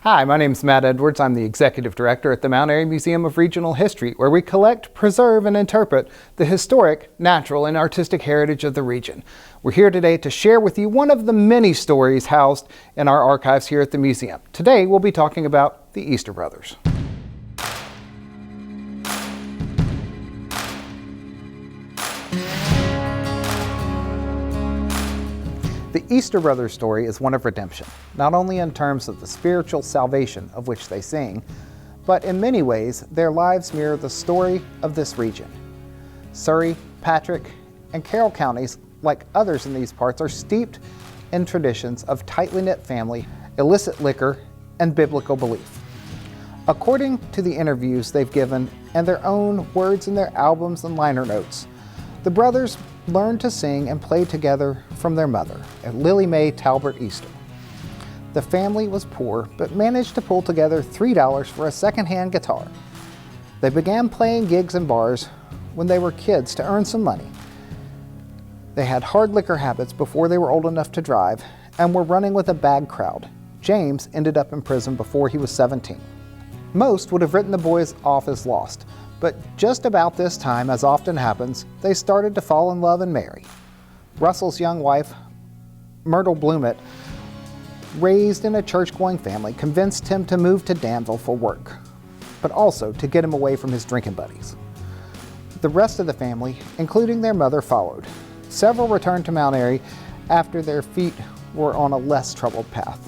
Hi, my name is Matt Edwards. I'm the Executive Director at the Mount Airy Museum of Regional History, where we collect, preserve, and interpret the historic, natural, and artistic heritage of the region. We're here today to share with you one of the many stories housed in our archives here at the museum. Today, we'll be talking about the Easter Brothers. The Easter Brothers story is one of redemption, not only in terms of the spiritual salvation of which they sing, but in many ways their lives mirror the story of this region. Surry, Patrick, and Carroll counties, like others in these parts, are steeped in traditions of tightly knit family, illicit liquor, and biblical belief. According to the interviews they've given and their own words in their albums and liner notes, the brothers learned to sing and play together from their mother, Lily Mae Talbert Easter. The family was poor, but managed to pull together $3 for a second-hand guitar. They began playing gigs in bars when they were kids to earn some money. They had hard liquor habits before they were old enough to drive and were running with a bad crowd. James ended up in prison before he was 17. Most would have written the boys off as lost, but just about this time, as often happens, they started to fall in love and marry. Russell's young wife, Myrtle Blumett, raised in a church-going family, convinced him to move to Danville for work, but also to get him away from his drinking buddies. The rest of the family, including their mother, followed. Several returned to Mount Airy after their feet were on a less troubled path,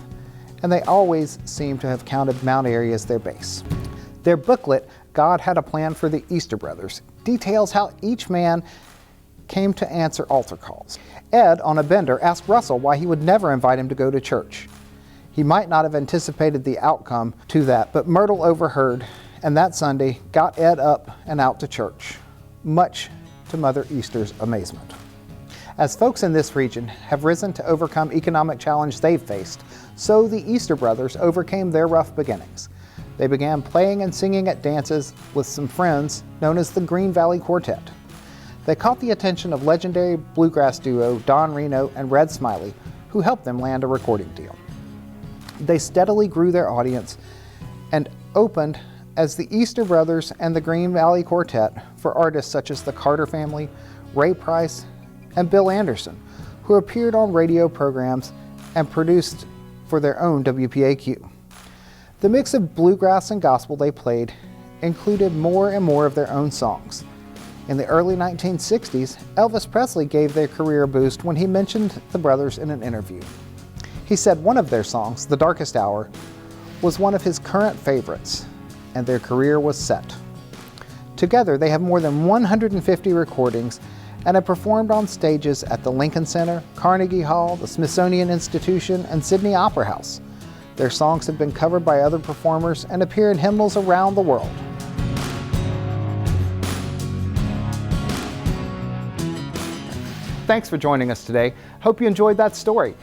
and they always seem to have counted Mount Airy as their base. Their booklet, God Had a Plan for the Easter Brothers, details how each man came to answer altar calls. Ed, on a bender, asked Russell why he would never invite him to go to church. He might not have anticipated the outcome to that, but Myrtle overheard, and that Sunday got Ed up and out to church, much to Mother Easter's amazement. As folks in this region have risen to overcome economic challenge they've faced, so the Easter Brothers overcame their rough beginnings. They began playing and singing at dances with some friends known as the Green Valley Quartet. They caught the attention of legendary bluegrass duo Don Reno and Red Smiley, who helped them land a recording deal. They steadily grew their audience and opened as the Easter Brothers and the Green Valley Quartet for artists such as the Carter Family, Ray Price, and Bill Anderson, who appeared on radio programs and produced for their own WPAQ. The mix of bluegrass and gospel they played included more and more of their own songs. In the early 1960s, Elvis Presley gave their career a boost when he mentioned the brothers in an interview. He said one of their songs, The Darkest Hour, was one of his current favorites, and their career was set. Together, they have more than 150 recordings and have performed on stages at the Lincoln Center, Carnegie Hall, the Smithsonian Institution, and Sydney Opera House. Their songs have been covered by other performers and appear in hymnals around the world. Thanks for joining us today. Hope you enjoyed that story.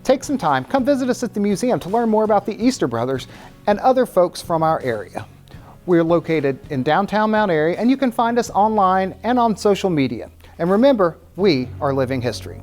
Take some time, come visit us at the museum to learn more about the Easter Brothers and other folks from our area. We're located in downtown Mount Airy, and you can find us online and on social media. And remember, we are living history.